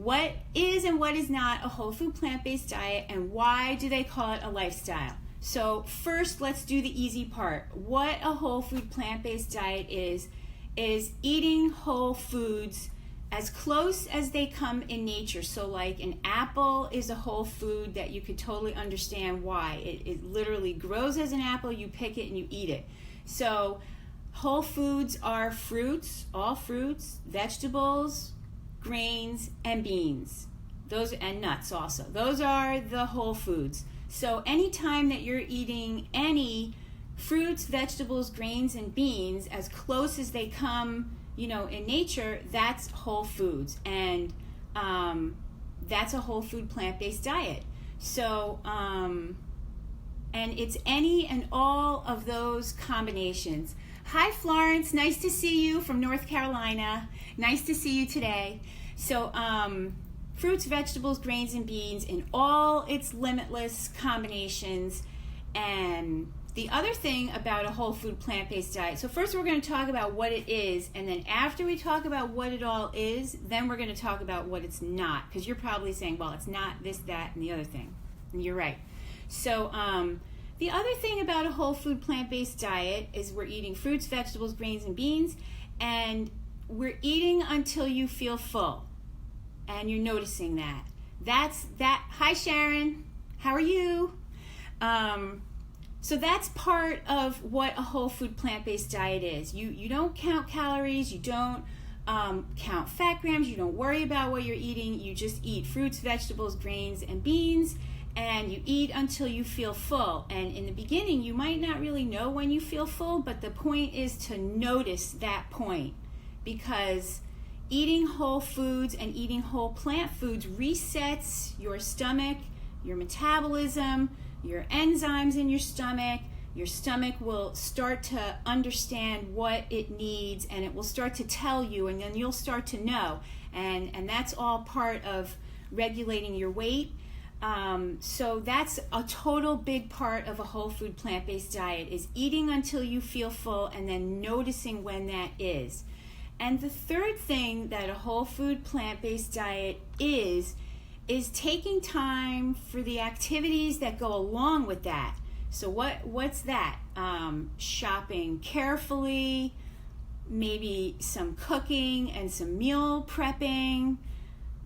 what is and what is not a whole food plant-based diet, and why do they call it a lifestyle? So first, let's do the easy part. What a whole food plant-based diet is eating whole foods as close as they come in nature. So like an apple is a whole food that you could totally understand why. It literally grows as an apple, you pick it and you eat it. So whole foods are fruits, all fruits, vegetables, grains, and beans. Those, and nuts also. Those are the whole foods. So anytime that you're eating any fruits, vegetables, grains, and beans as close as they come, in nature, that's whole foods, and that's a whole food plant-based diet. So, and it's any and all of those combinations. Hi, Florence. Nice to see you from North Carolina. Nice to see you today. So, fruits, vegetables, grains, and beans in all its limitless combinations. And the other thing about a whole food plant-based diet, so first we're going to talk about what it is, and then after we talk about what it all is, then we're going to talk about what it's not, because you're probably saying, well, it's not this, that, and the other thing. And you're right. So the other thing about a whole food plant-based diet is we're eating fruits, vegetables, grains, and beans, and we're eating until you feel full. And you're noticing that. That's that. Hi, Sharon. How are you? So that's part of what a whole food plant-based diet is. You don't count calories, you don't count fat grams, you don't worry about what you're eating, you just eat fruits, vegetables, grains, and beans, and you eat until you feel full. And in the beginning, you might not really know when you feel full, but the point is to notice that point, because eating whole foods and eating whole plant foods resets your stomach, your metabolism, your enzymes in your stomach. Your stomach will start to understand what it needs, and it will start to tell you, and then you'll start to know. And that's all part of regulating your weight. So that's a total big part of a whole food plant-based diet, is eating until you feel full and then noticing when that is. And the third thing that a whole food plant-based diet is taking time for the activities that go along with that. So what's that? Shopping carefully, maybe some cooking and some meal prepping.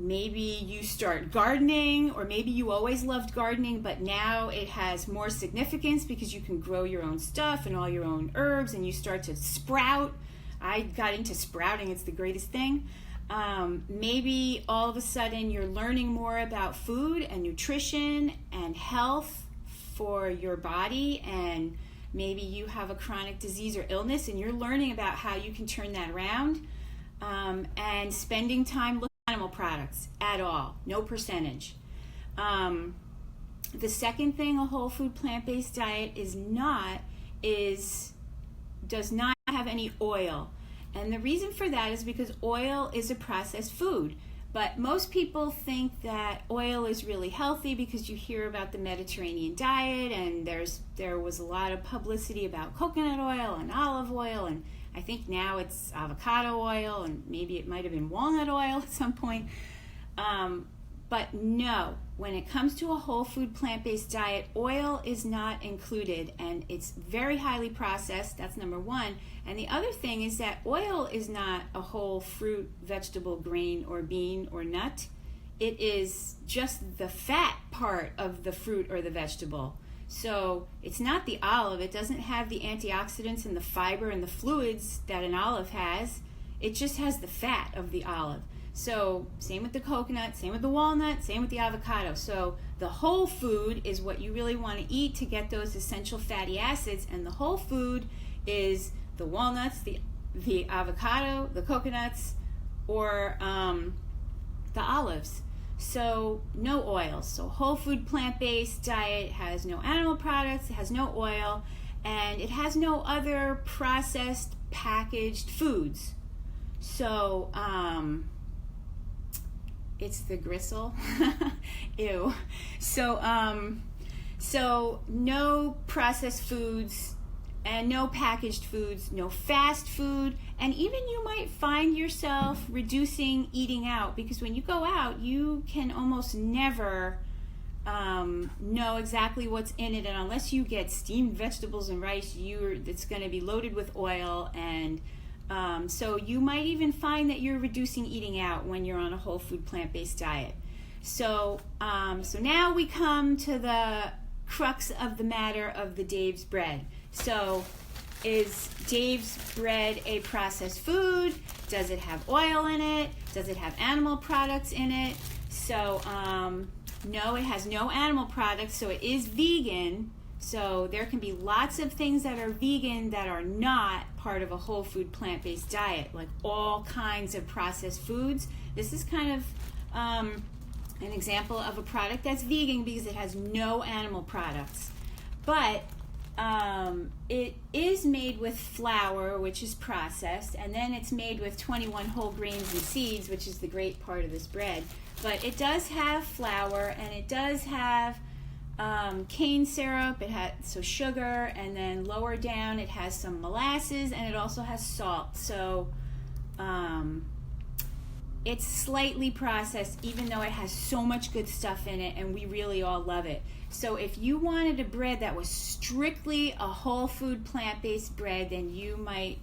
Maybe you start gardening, or maybe you always loved gardening, but now it has more significance because you can grow your own stuff and all your own herbs, and you start to sprout. I got into sprouting. It's the greatest thing. Maybe all of a sudden you're learning more about food and nutrition and health for your body, and maybe you have a chronic disease or illness and you're learning about how you can turn that around, and spending time looking at animal products at all, no percentage. The second thing a whole food plant-based diet does not have any oil. And the reason for that is because oil is a processed food. But most people think that oil is really healthy because you hear about the Mediterranean diet, and there was a lot of publicity about coconut oil and olive oil, and I think now it's avocado oil, and maybe it might have been walnut oil at some point. But no, when it comes to a whole food plant-based diet, oil is not included, and it's very highly processed. That's number one. And the other thing is that oil is not a whole fruit, vegetable, grain, or bean, or nut. It is just the fat part of the fruit or the vegetable. So it's not the olive. It doesn't have the antioxidants and the fiber and the fluids that an olive has. It just has the fat of the olive. So same with the coconut, same with the walnut, same with the avocado. So the whole food is what you really want to eat to get those essential fatty acids, and the whole food is the walnuts, the avocado, the coconuts, or the olives. So no oils. So whole food plant-based diet has no animal products, it has no oil, and it has no other processed packaged foods. So it's the gristle. Ew. So no processed foods and no packaged foods, no fast food, And even you might find yourself reducing eating out, because when you go out, you can almost never know exactly what's in it, and unless you get steamed vegetables and rice, it's going to be loaded with oil, and so you might even find that you're reducing eating out when you're on a whole food plant-based diet. So now we come to the crux of the matter of the Dave's bread. So is Dave's bread a processed food? Does it have oil in it? Does it have animal products in it? So no, it has no animal products, so it is vegan. So there can be lots of things that are vegan that are not part of a whole food plant-based diet, like all kinds of processed foods. This is kind of an example of a product that's vegan because it has no animal products. But it is made with flour, which is processed, and then it's made with 21 whole grains and seeds, which is the great part of this bread. But it does have flour, and it does have cane syrup, so sugar, and then lower down it has some molasses, and it also has salt. So it's slightly processed, even though it has so much good stuff in it, and we really all love it. So if you wanted a bread that was strictly a whole food plant-based bread, then you might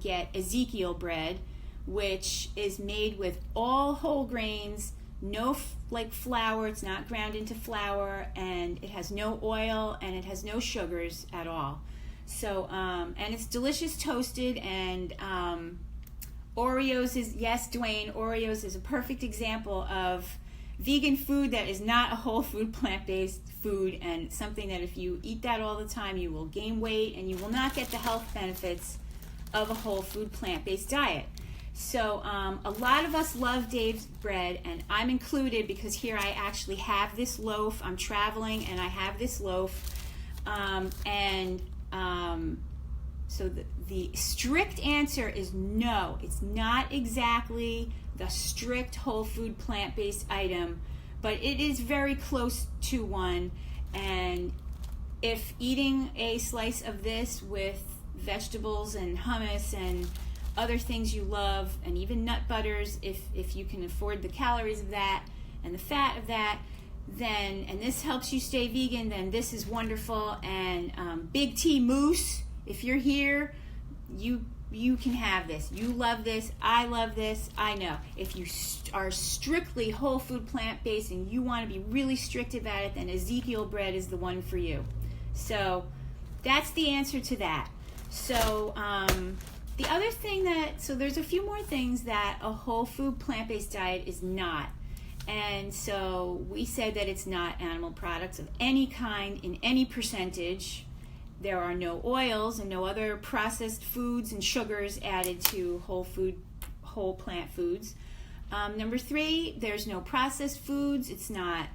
get Ezekiel bread, which is made with all whole grains, no flour, it's not ground into flour, and it has no oil, and it has no sugars at all. So and it's delicious toasted, and Oreos is, yes, Dwayne, Oreos is a perfect example of vegan food that is not a whole food plant-based food, and it's something that if you eat that all the time, you will gain weight and you will not get the health benefits of a whole food plant-based diet. So a lot of us love Dave's bread, and I'm included because here I actually have this loaf. I'm traveling and I have this loaf, so the strict answer is no. It's not exactly the strict whole food plant-based item, but it is very close to one. And if eating a slice of this with vegetables and hummus and other things you love, and even nut butters, if you can afford the calories of that and the fat of that, then, and this helps you stay vegan, then this is wonderful. And Big T Moose, if you're here, you can have this. You love this. I love this. I know. If you are strictly whole food plant-based and you want to be really strict about it, then Ezekiel bread is the one for you. So that's the answer to that. So the other thing so there's a few more things that a whole food plant-based diet is not. And so we said that it's not animal products of any kind in any percentage. There are no oils and no other processed foods and sugars added to whole plant foods. Number 3, there's no processed foods. It's not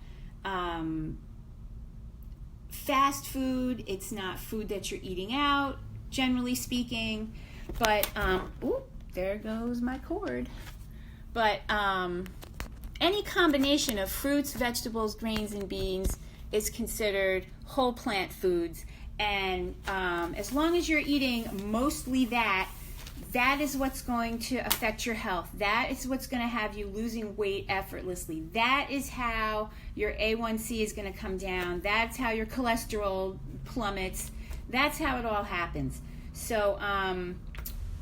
fast food. It's not food that you're eating out, generally speaking. But, there goes my cord. But any combination of fruits, vegetables, grains, and beans is considered whole plant foods. And as long as you're eating mostly that is what's going to affect your health. That is what's going to have you losing weight effortlessly. That is how your A1C is going to come down. That's how your cholesterol plummets. That's how it all happens. So,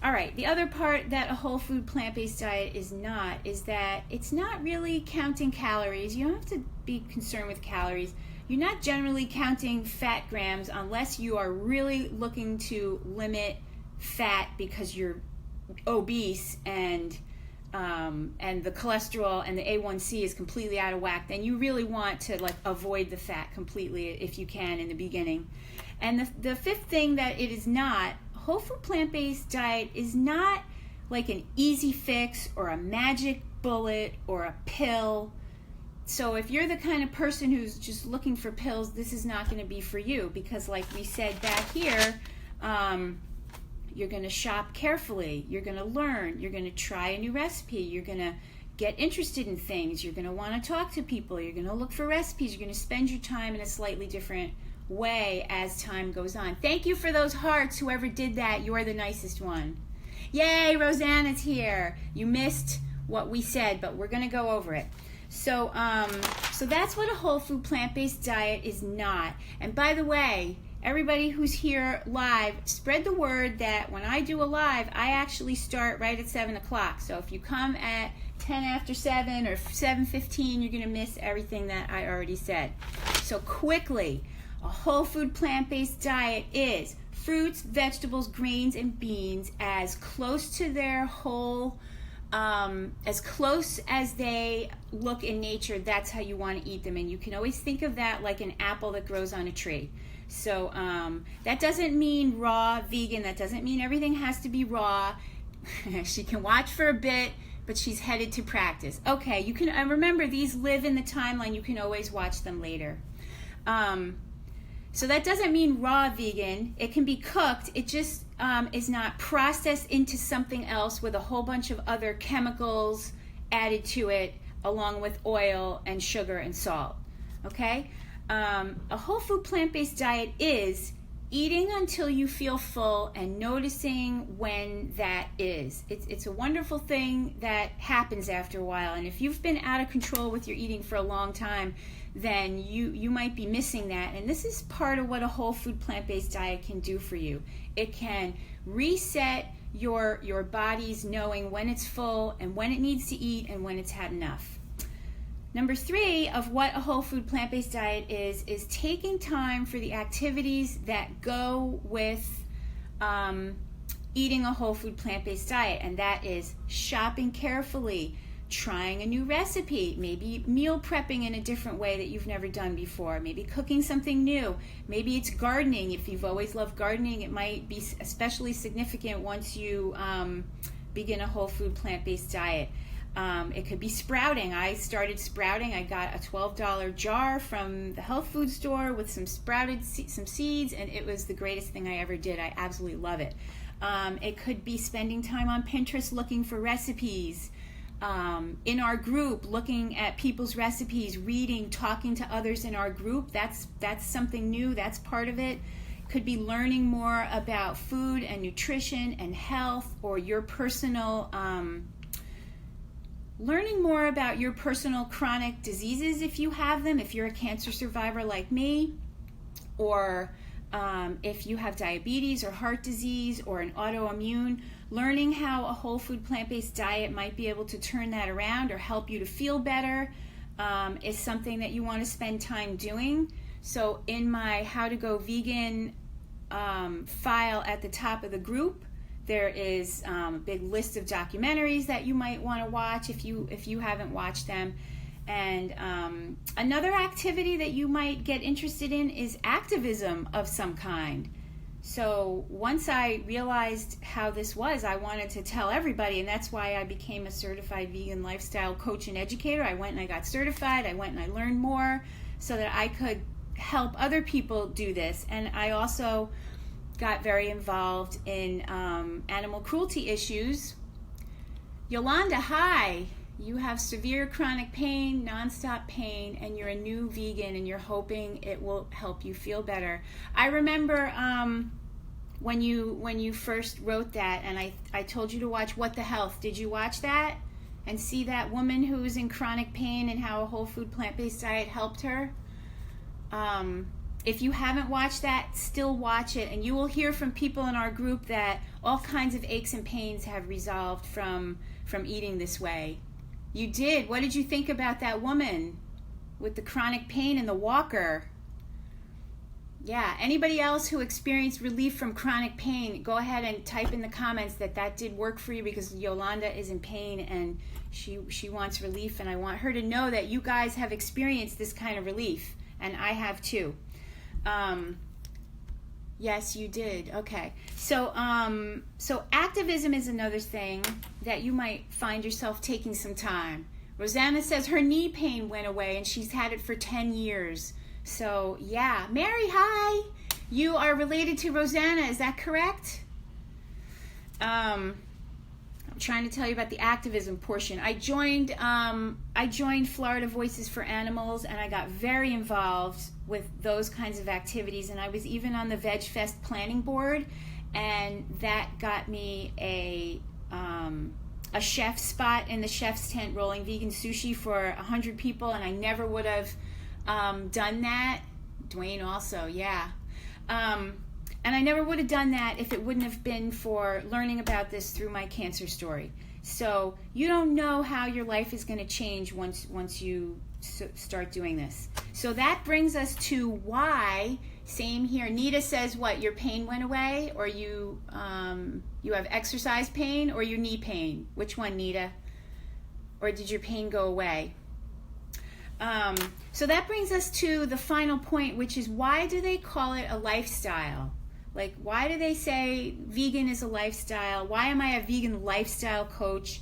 all right, the other part that a whole food plant-based diet is that it's not really counting calories. You don't have to be concerned with calories. You're not generally counting fat grams unless you are really looking to limit fat because you're obese and the cholesterol and the A1C is completely out of whack. Then you really want to avoid the fat completely if you can in the beginning. And the fifth thing that it is not, whole food plant-based diet is not like an easy fix or a magic bullet or a pill. So if you're the kind of person who's just looking for pills, this is not going to be for you, because like we said back here, you're going to shop carefully, you're going to learn, you're going to try a new recipe, you're going to get interested in things, you're going to want to talk to people, you're going to look for recipes, you're going to spend your time in a slightly different way as time goes on. Thank you for those hearts, whoever did that. You are the nicest one. Yay, Rosanna's here. You missed what we said, but we're going to go over it. So that's what a whole food plant-based diet is not. And by the way, everybody who's here live, spread the word that when I do a live, I actually start right at 7 o'clock. So if you come at 10 after 7 or 7:15, you're going to miss everything that I already said. So quickly, a whole food plant-based diet is fruits, vegetables, grains, and beans as close to their whole, as close as they look in nature. That's how you want to eat them. And you can always think of that like an apple that grows on a tree. So that doesn't mean raw vegan. That doesn't mean everything has to be raw. She can watch for a bit, but she's headed to practice. Okay, you can remember these live in the timeline. You can always watch them later. So that doesn't mean raw vegan. It can be cooked. It just is not processed into something else with a whole bunch of other chemicals added to it, along with oil and sugar and salt. Okay? A whole food plant-based diet is eating until you feel full and noticing when that is. It's a wonderful thing that happens after a while. And if you've been out of control with your eating for a long time, then you might be missing that. And this is part of what a whole food plant-based diet can do for you. It can reset your body's knowing when it's full and when it needs to eat and when it's had enough. Number 3 of what a whole food plant-based diet is taking time for the activities that go with eating a whole food plant-based diet, and that is shopping carefully, trying a new recipe, maybe meal prepping in a different way that you've never done before, maybe cooking something new, maybe it's gardening. If you've always loved gardening, it might be especially significant once you begin a whole food plant-based diet. It could be sprouting. I started sprouting. I got a $12 jar from the health food store with some some seeds, and it was the greatest thing I ever did. I absolutely love it. It could be spending time on Pinterest looking for recipes. In our group, looking at people's recipes, reading, talking to others in our group. That's something new. That's part of it. Could be learning more about food and nutrition and health, or your personal learning more about your personal chronic diseases if you have them, if you're a cancer survivor like me, or if you have diabetes or heart disease or an autoimmune. Learning how a whole food plant-based diet might be able to turn that around or help you to feel better is something that you want to spend time doing. So in my How to Go Vegan file at the top of the group, there is a big list of documentaries that you might want to watch if you haven't watched them. And another activity that you might get interested in is activism of some kind. So once I realized how this was, I wanted to tell everybody, and that's why I became a certified vegan lifestyle coach and educator. I went and I got certified. I went and I learned more so that I could help other people do this. And I also got very involved in animal cruelty issues. Yolanda, hi. You have severe chronic pain, nonstop pain, and you're a new vegan, and you're hoping it will help you feel better. I remember when you first wrote that, and I told you to watch What the Health. Did you watch that and see that woman who was in chronic pain and how a whole food plant-based diet helped her? If you haven't watched that, still watch it, and you will hear from people in our group that all kinds of aches and pains have resolved from eating this way. You did. What did you think about that woman with the chronic pain and the walker? Yeah, anybody else who experienced relief from chronic pain, go ahead and type in the comments that did work for you, because Yolanda is in pain and she wants relief, and I want her to know that you guys have experienced this kind of relief, and I have too. Yes, you did. Okay. So activism is another thing that you might find yourself taking some time. Rosanna says her knee pain went away and she's had it for 10 years. So yeah. Mary, hi. You are related to Rosanna, is that correct? I'm trying to tell you about the activism portion. I joined Florida Voices for Animals, and I got very involved with those kinds of activities, and I was even on the Veg Fest planning board, and that got me a chef spot in the chef's tent rolling vegan sushi for 100 people, and I never would have done that. Dwayne also, yeah. And I never would have done that if it wouldn't have been for learning about this through my cancer story. So you don't know how your life is going to change once you start doing this. So that brings us to why. Same here. Nita says, what, your pain went away, or you have exercise pain, or your knee pain? Which one, Nita? Or did your pain go away? So that brings us to the final point, which is, why do they call it a lifestyle? Like, why do they say vegan is a lifestyle? Why am I a vegan lifestyle coach?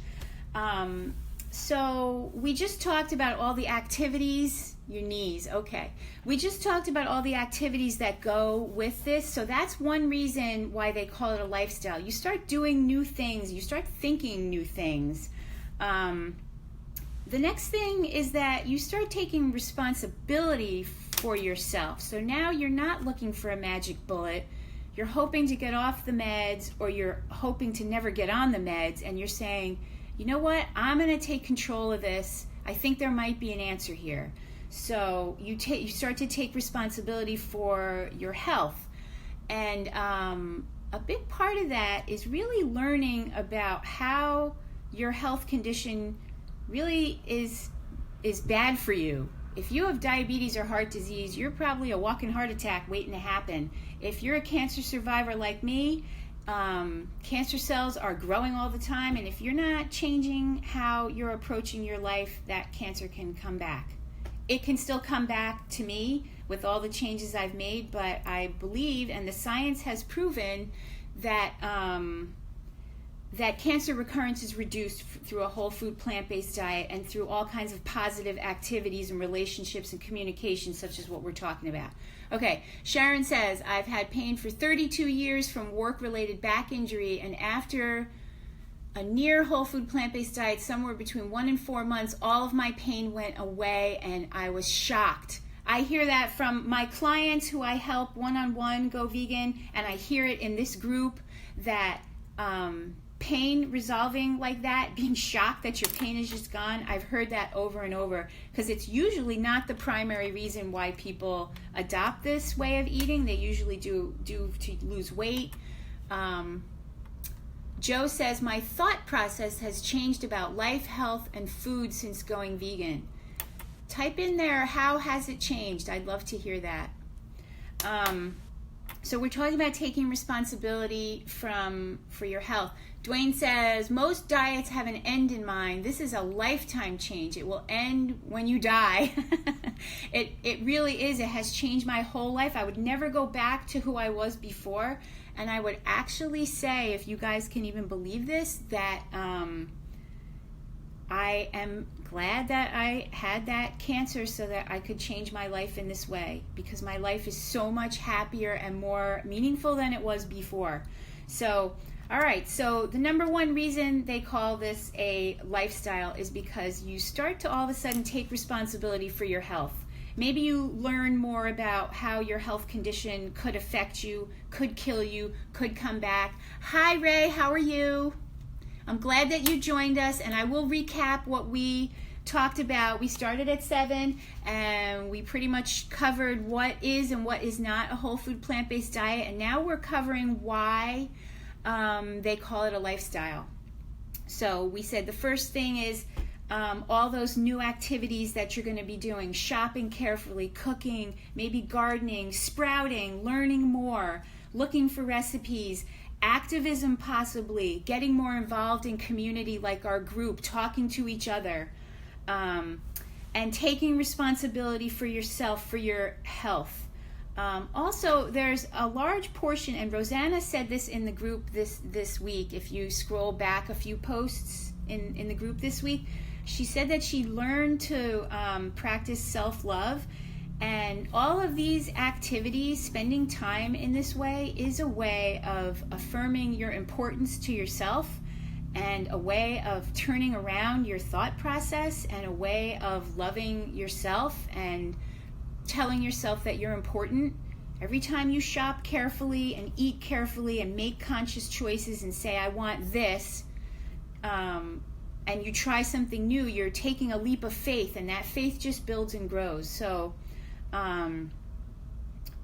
So we just talked about all the activities. Your knees, okay. We just talked about all the activities that go with this. So that's one reason why they call it a lifestyle. You start doing new things. You start thinking new things. The next thing is that you start taking responsibility for yourself. So now you're not looking for a magic bullet. You're hoping to get off the meds, or you're hoping to never get on the meds, and you're saying, you know what, I'm going to take control of this. I think there might be an answer here. So you start to take responsibility for your health. And a big part of that is really learning about how your health condition really is bad for you. If you have diabetes or heart disease, you're probably a walking heart attack waiting to happen. If you're a cancer survivor like me, cancer cells are growing all the time, and if you're not changing how you're approaching your life, that cancer can come back. It can still come back to me with all the changes I've made, but I believe, and the science has proven, that that cancer recurrence is reduced through a whole food plant-based diet and through all kinds of positive activities and relationships and communication, such as what we're talking about. Okay, Sharon says, I've had pain for 32 years from work-related back injury, and after a near whole food plant-based diet, somewhere between 1 and 4 months, all of my pain went away, and I was shocked. I hear that from my clients who I help one-on-one go vegan, and I hear it in this group, that pain resolving like that, being shocked that your pain is just gone. I've heard that over and over, because it's usually not the primary reason why people adopt this way of eating. They usually do to lose weight. Joe says, my thought process has changed about life, health, and food since going vegan. Type in there, how has it changed? I'd love to hear that. So we're talking about taking responsibility for your health. Dwayne says, most diets have an end in mind. This is a lifetime change. It will end when you die. It really is. It has changed my whole life. I would never go back to who I was before. And I would actually say, if you guys can even believe this, that I am glad that I had that cancer so that I could change my life in this way, because my life is so much happier and more meaningful than it was before. So, all right, so the number one reason they call this a lifestyle is because you start to all of a sudden take responsibility for your health. Maybe you learn more about how your health condition could affect you, could kill you, could come back. Hi, Ray, how are you? I'm glad that you joined us, and I will recap what we talked about. We started at 7, and we pretty much covered what is and what is not a whole food plant-based diet, and now we're covering why they call it a lifestyle. So we said the first thing is all those new activities that you're going to be doing, shopping carefully, cooking, maybe gardening, sprouting, learning more, looking for recipes, activism possibly, getting more involved in community like our group, talking to each other, and taking responsibility for yourself, for your health. Also, there's a large portion, and Rosanna said this in the group this week, if you scroll back a few posts in the group this week, she said that she learned to practice self-love, and all of these activities, spending time in this way, is a way of affirming your importance to yourself, and a way of turning around your thought process, and a way of loving yourself and telling yourself that you're important. Every time you shop carefully and eat carefully and make conscious choices and say, I want this, and you try something new, you're taking a leap of faith, and that faith just builds and grows. So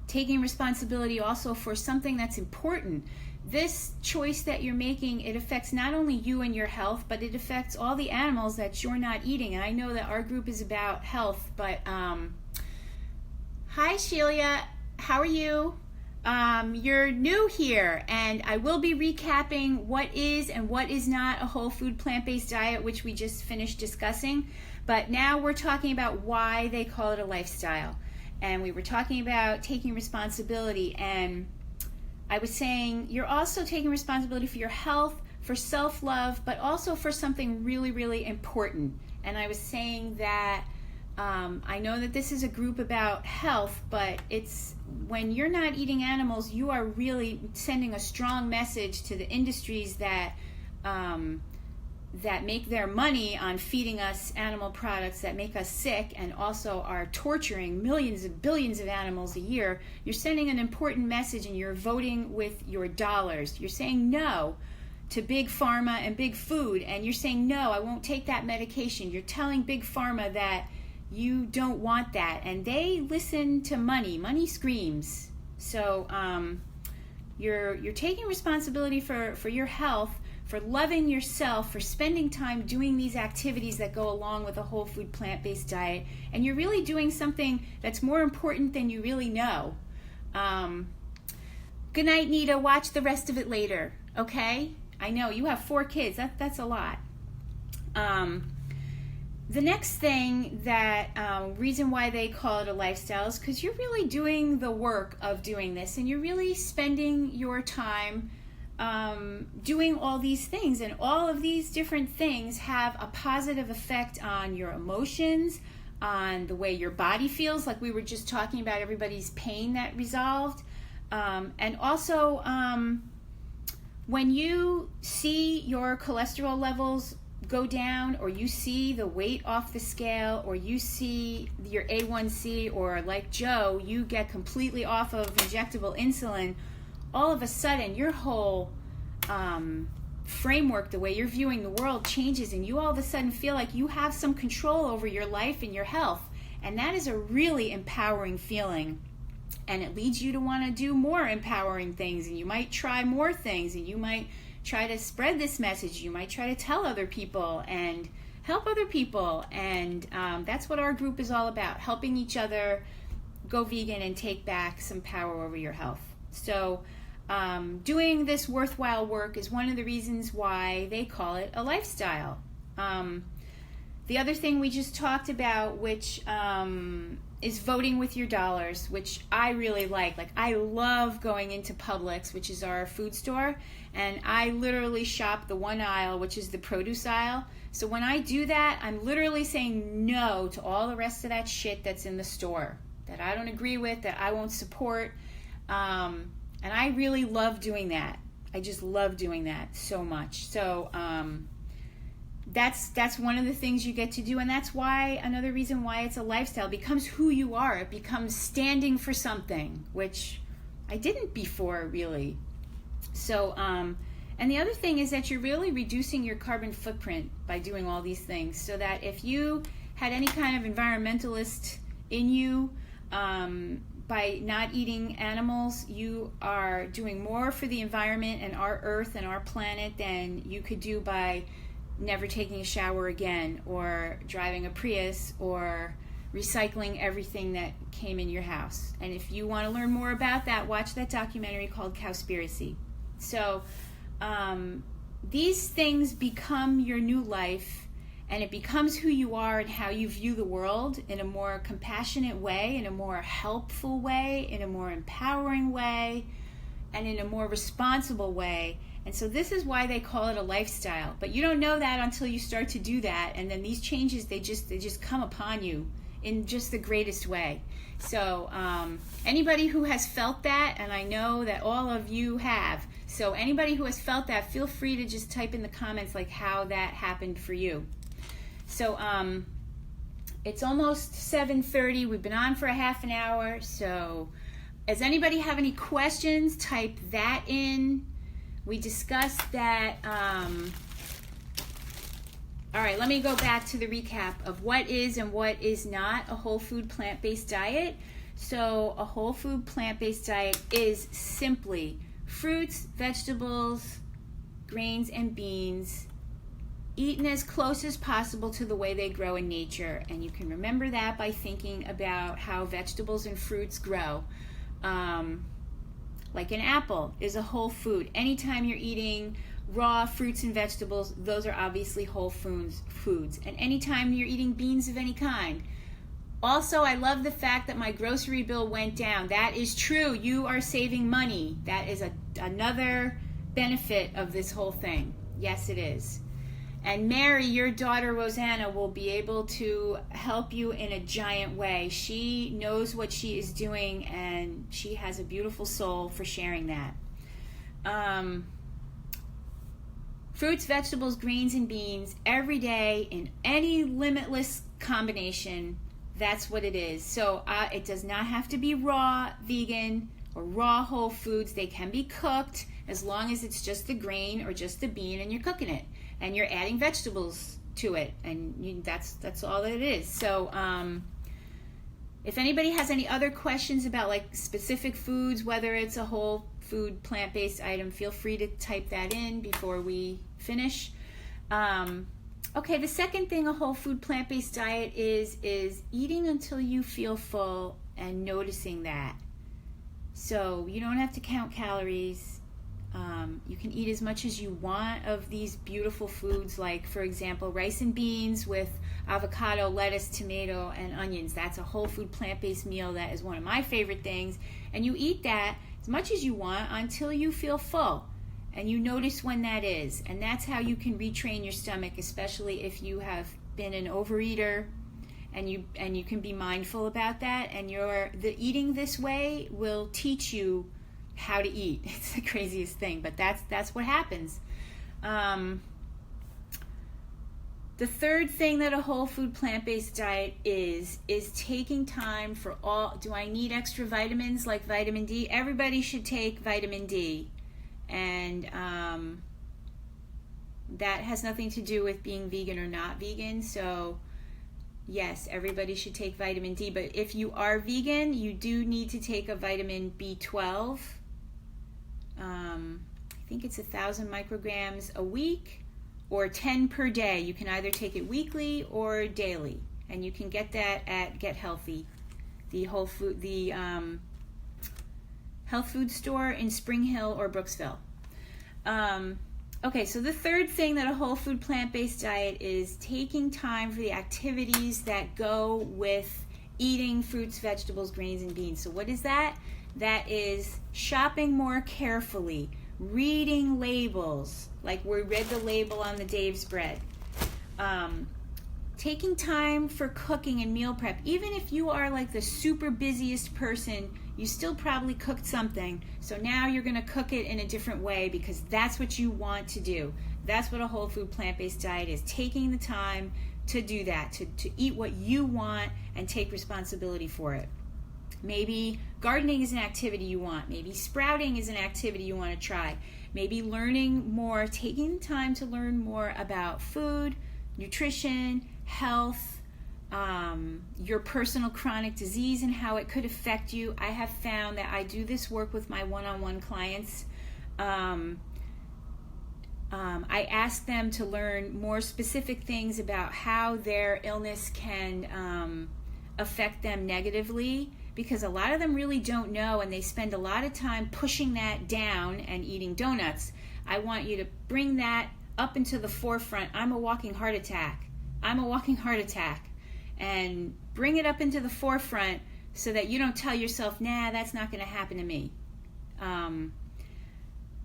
taking responsibility also for something that's important. This choice that you're making, it affects not only you and your health, but it affects all the animals that you're not eating. And I know that our group is about health, but hi Sheila, how are you? You're new here, and I will be recapping what is and what is not a whole food plant-based diet, which we just finished discussing. But now we're talking about why they call it a lifestyle. And we were talking about taking responsibility, and I was saying you're also taking responsibility for your health, for self-love, but also for something really, really important. And I was saying that I know that this is a group about health, but it's when you're not eating animals, you are really sending a strong message to the industries that that make their money on feeding us animal products that make us sick and also are torturing millions and billions of animals a year. You're sending an important message, and you're voting with your dollars. You're saying no to big pharma and big food, and you're saying no, I won't take that medication. You're telling big pharma that you don't want that, and they listen to money. Money screams. So you're taking responsibility for your health, for loving yourself, for spending time doing these activities that go along with a whole food plant-based diet, and you're really doing something that's more important than you really know. Good night, Nita. Watch the rest of it later, okay? I know you have 4 kids. That's a lot. The next thing that reason why they call it a lifestyle is because you're really doing the work of doing this, and you're really spending your time doing all these things, and all of these different things have a positive effect on your emotions, on the way your body feels, like we were just talking about everybody's pain that resolved, and also when you see your cholesterol levels go down, or you see the weight off the scale, or you see your A1C, or like Joe, you get completely off of injectable insulin, all of a sudden your whole framework, the way you're viewing the world changes, and you all of a sudden feel like you have some control over your life and your health, and that is a really empowering feeling, and it leads you to want to do more empowering things, and you might try more things, and you might try to spread this message, you might try to tell other people and help other people, and that's what our group is all about, helping each other go vegan and take back some power over your health. So doing this worthwhile work is one of the reasons why they call it a lifestyle. The other thing we just talked about, which is voting with your dollars, which I really like. Like, I love going into Publix, which is our food store, and I literally shop the one aisle, which is the produce aisle. So when I do that, I'm literally saying no to all the rest of that shit that's in the store that I don't agree with, that I won't support. And I really love doing that. I just love doing that so much. So that's one of the things you get to do, and that's why, another reason why it's a lifestyle. It becomes who you are. It becomes standing for something, which I didn't before, really. So, and the other thing is that you're really reducing your carbon footprint by doing all these things, so that if you had any kind of environmentalist in you, by not eating animals, you are doing more for the environment and our earth and our planet than you could do by never taking a shower again, or driving a Prius, or recycling everything that came in your house. And if you want to learn more about that, watch that documentary called Cowspiracy. So these things become your new life, and it becomes who you are and how you view the world in a more compassionate way, in a more helpful way, in a more empowering way, and in a more responsible way. And so this is why they call it a lifestyle. But you don't know that until you start to do that, and then these changes, they just come upon you in just the greatest way. So anybody who has felt that, and I know that all of you have, so anybody who has felt that, feel free to just type in the comments like how that happened for you. So it's almost 7:30. We've been on for a half an hour, so Does anybody have any questions? Type that in. We discussed that. All right, let me go back to the recap of what is and what is not a whole food plant-based diet. So a whole food plant-based diet is simply fruits, vegetables, grains, and beans, eaten as close as possible to the way they grow in nature. And you can remember that by thinking about how vegetables and fruits grow. Like an apple is a whole food. Anytime you're eating raw fruits and vegetables, those are obviously whole foods. And anytime you're eating beans of any kind. Also, I love the fact that my grocery bill went down. That is true. You are saving money. That is another benefit of this whole thing. Yes, it is. And Mary, your daughter Rosanna, will be able to help you in a giant way. She knows what she is doing, and she has a beautiful soul for sharing that. Fruits, vegetables, grains, and beans every day in any limitless combination. That's what it is. So it does not have to be raw vegan or raw whole foods. They can be cooked as long as it's just the grain or just the bean and you're cooking it and you're adding vegetables to it, and that's all that it is. So if anybody has any other questions about like specific foods, whether it's a whole food plant-based item, feel free to type that in before we finish. Okay, the second thing a whole food plant-based diet is eating until you feel full and noticing that. So you don't have to count calories. You can eat as much as you want of these beautiful foods, like, for example, rice and beans with avocado, lettuce, tomato, and onions. That's a whole food plant-based meal. That is one of my favorite things. And you eat that as much as you want until you feel full. And you notice when that is. And that's how you can retrain your stomach, especially if you have been an overeater. And you can be mindful about that. And the eating this way will teach you how to eat. It's the craziest thing, but that's what happens. The third thing that a whole food plant-based diet is taking time for all. Do I need extra vitamins like vitamin D? Everybody should take vitamin D, and that has nothing to do with being vegan or not vegan. So yes, everybody should take vitamin D, but if you are vegan, you do need to take a vitamin B12. I think it's 1,000 micrograms a week or 10 per day. You can either take it weekly or daily, and you can get that at Get Healthy, the health food store in Spring Hill or Brooksville. Okay, so the third thing that a whole food plant-based diet is taking time for the activities that go with eating fruits, vegetables, grains, and beans. So what is that? That is shopping more carefully, reading labels, like we read the label on the Dave's bread. Taking time for cooking and meal prep. Even if you are like the super busiest person, you still probably cooked something. So now you're going to cook it in a different way because that's what you want to do. That's what a whole food plant-based diet is, taking the time to do that, to eat what you want and take responsibility for it. Maybe gardening is an activity you want. Maybe sprouting is an activity you want to try. Maybe learning more, taking time to learn more about food, nutrition, health, your personal chronic disease and how it could affect you. I have found that I do this work with my one-on-one clients. I ask them to learn more specific things about how their illness can affect them negatively, because a lot of them really don't know, and they spend a lot of time pushing that down and eating donuts. I want you to bring that up into the forefront. I'm a walking heart attack. And bring it up into the forefront so that you don't tell yourself, nah, that's not going to happen to me.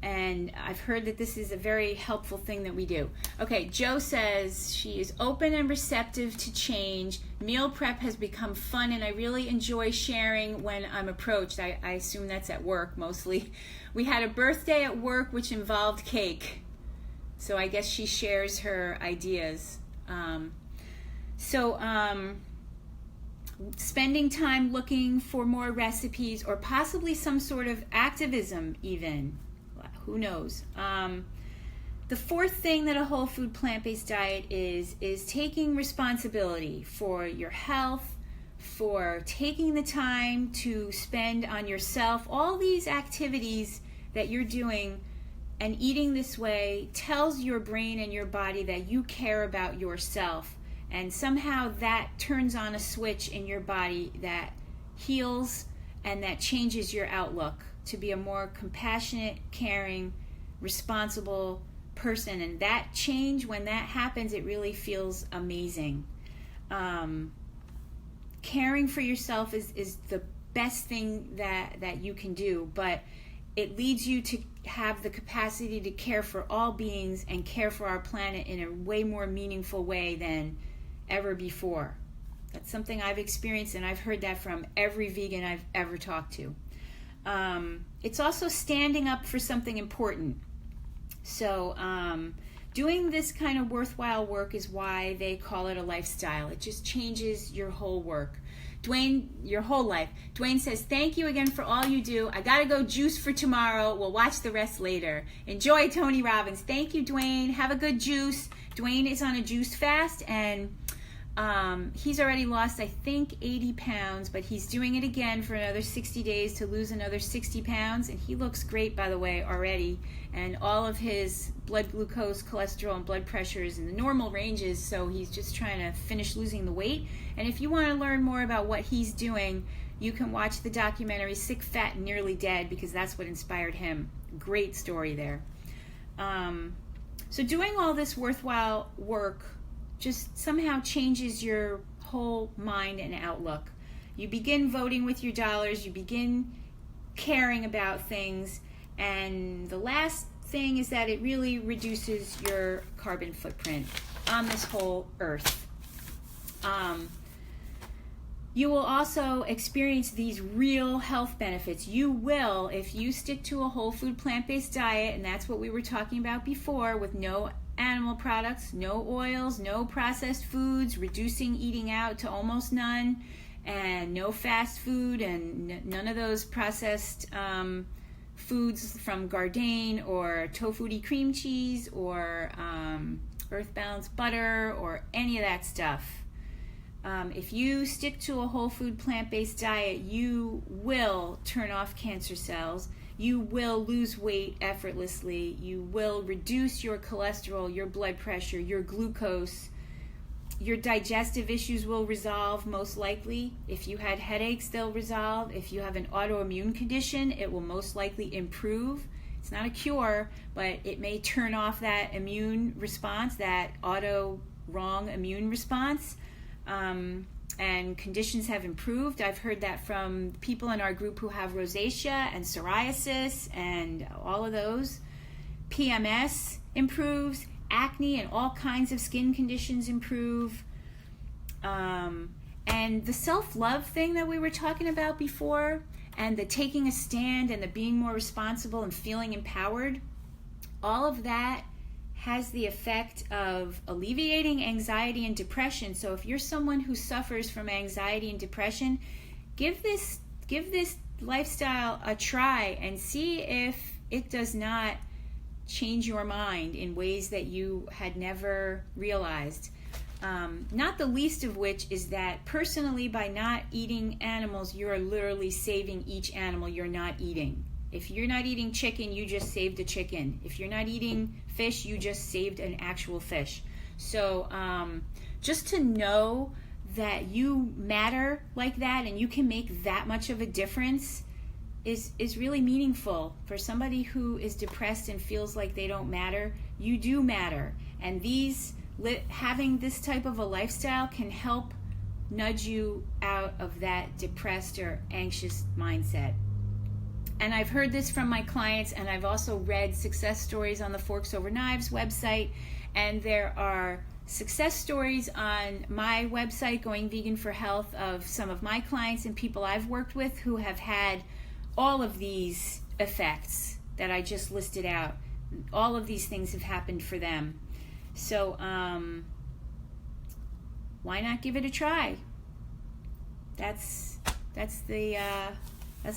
And I've heard that this is a very helpful thing that we do. Okay, Joe says she is open and receptive to change. Meal prep has become fun, and I really enjoy sharing when I'm approached. I assume that's at work mostly. We had a birthday at work which involved cake. So I guess she shares her ideas. spending time looking for more recipes, or possibly some sort of activism even. Who knows? The fourth thing that a whole food plant-based diet is taking responsibility for your health, for taking the time to spend on yourself. All these activities that you're doing and eating this way tells your brain and your body that you care about yourself. And somehow that turns on a switch in your body that heals and that changes your outlook to be a more compassionate, caring, responsible person. And that change, when that happens, it really feels amazing. Caring for yourself is the best thing that you can do, but it leads you to have the capacity to care for all beings and care for our planet in a way more meaningful way than ever before. That's something I've experienced, and I've heard that from every vegan I've ever talked to. It's also standing up for something important. So doing this kind of worthwhile work is why they call it a lifestyle. It just changes your whole work. Dwayne, your whole life. Dwayne says, thank you again for all you do. I gotta go juice for tomorrow. We'll watch the rest later. Enjoy, Tony Robbins. Thank you, Dwayne. Have a good juice. Dwayne is on a juice fast, and he's already lost, I think, 80 pounds, but he's doing it again for another 60 days to lose another 60 pounds, and he looks great, by the way, already, and all of his blood glucose, cholesterol, and blood pressure is in the normal ranges, so he's just trying to finish losing the weight. And if you want to learn more about what he's doing, you can watch the documentary Sick, Fat, and Nearly Dead, because that's what inspired him. Great story there. So doing all this worthwhile work just somehow changes your whole mind and outlook. You begin voting with your dollars, you begin caring about things, and the last thing is that it really reduces your carbon footprint on this whole earth. You will also experience these real health benefits. You will, if you stick to a whole food plant-based diet, and that's what we were talking about before, with no animal products, no oils, no processed foods, reducing eating out to almost none, and no fast food, and none of those processed foods from Gardein or tofu cream cheese or Earth Balance butter or any of that stuff. If you stick to a whole food plant-based diet, you will turn off cancer cells. You will lose weight effortlessly. You will reduce your cholesterol, your blood pressure, your glucose. Your digestive issues will resolve, most likely. If you had headaches, they'll resolve. If you have an autoimmune condition, it will most likely improve. It's not a cure, but it may turn off that immune response, that wrong immune response. And conditions have improved. I've heard that from people in our group who have rosacea and psoriasis and all of those. PMS improves, acne and all kinds of skin conditions improve. And the self-love thing that we were talking about before, and the taking a stand and the being more responsible and feeling empowered, all of that has the effect of alleviating anxiety and depression. So if you're someone who suffers from anxiety and depression, give this lifestyle a try and see if it does not change your mind in ways that you had never realized. Not the least of which is that personally, by not eating animals, you're literally saving each animal you're not eating. If you're not eating chicken, you just saved a chicken. If you're not eating fish, you just saved an actual fish. So just to know that you matter like that and you can make that much of a difference is really meaningful. For somebody who is depressed and feels like they don't matter, you do matter. And having this type of a lifestyle can help nudge you out of that depressed or anxious mindset. And I've heard this from my clients, and I've also read success stories on the Forks Over Knives website, and there are success stories on my website, Going Vegan for Health, of some of my clients and people I've worked with who have had all of these effects that I just listed out. All of these things have happened for them. So why not give it a try? That's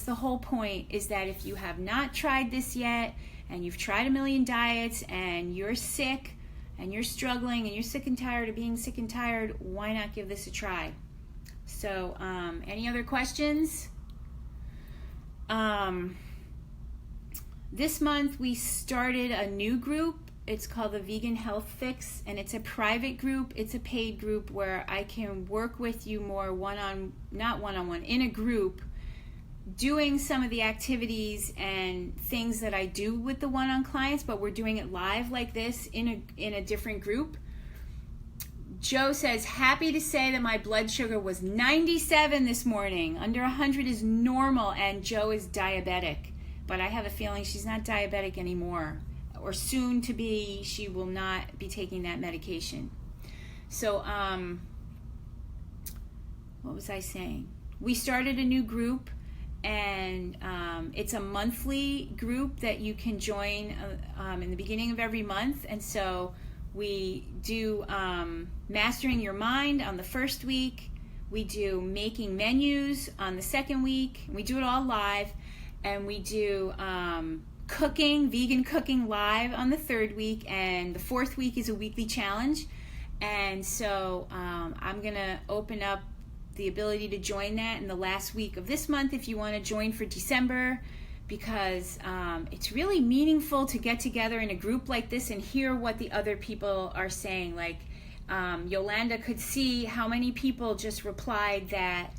the whole point, is that if you have not tried this yet and you've tried a million diets and you're sick and you're struggling and you're sick and tired of being sick and tired, why not give this a try? So, any other questions? This month we started a new group. It's called the Vegan Health Fix, and it's a private group. It's a paid group where I can work with you more not one-on-one, in a group, doing some of the activities and things that I do with the one-on clients, but we're doing it live like this in a different group. Joe says, happy to say that my blood sugar was 97 this morning. Under 100 is normal, and Joe is diabetic. But I have a feeling she's not diabetic anymore. Or soon to be, she will not be taking that medication. So, what was I saying? We started a new group, and it's a monthly group that you can join in the beginning of every month. And so we do Mastering Your Mind on the first week. We do Making Menus on the second week. We do it all live. And we do vegan cooking live on the third week, and the fourth week is a weekly challenge. And so I'm going to open up the ability to join that in the last week of this month if you want to join for December, because it's really meaningful to get together in a group like this and hear what the other people are saying. Like Yolanda could see how many people just replied that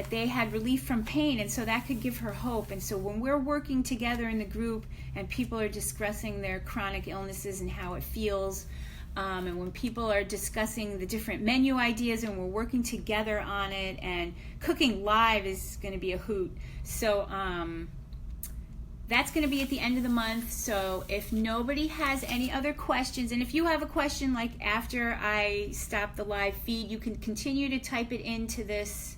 they had relief from pain, and so that could give her hope. And so when we're working together in the group and people are discussing their chronic illnesses and how it feels, and when people are discussing the different menu ideas and we're working together on it, and cooking live is going to be a hoot. So that's going to be at the end of the month. So if nobody has any other questions, and if you have a question like after I stop the live feed, you can continue to type it into this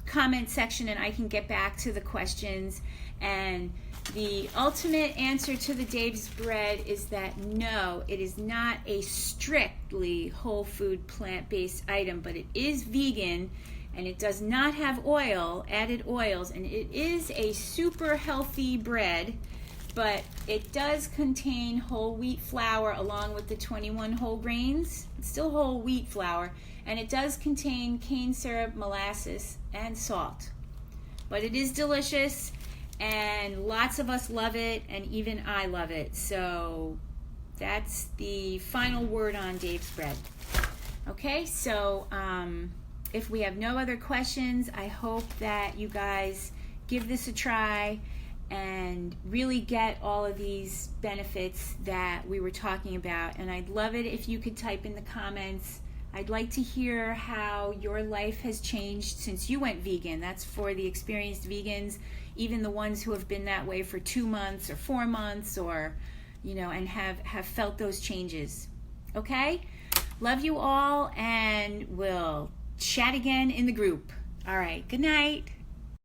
comment section, and I can get back to the questions. And the ultimate answer to the Dave's bread is that no, it is not a strictly whole food plant-based item, but it is vegan, and it does not have added oils, and it is a super healthy bread, but it does contain whole wheat flour along with the 21 whole grains. It's still whole wheat flour, and it does contain cane syrup, molasses, and salt. But it is delicious, and lots of us love it, and even I love it. So that's the final word on Dave's bread. Okay, so if we have no other questions, I hope that you guys give this a try and really get all of these benefits that we were talking about. And I'd love it if you could type in the comments. I'd like to hear how your life has changed since you went vegan. That's for the experienced vegans, even the ones who have been that way for 2 months or 4 months, or, and have felt those changes. Okay? Love you all, and we'll chat again in the group. All right. Good night.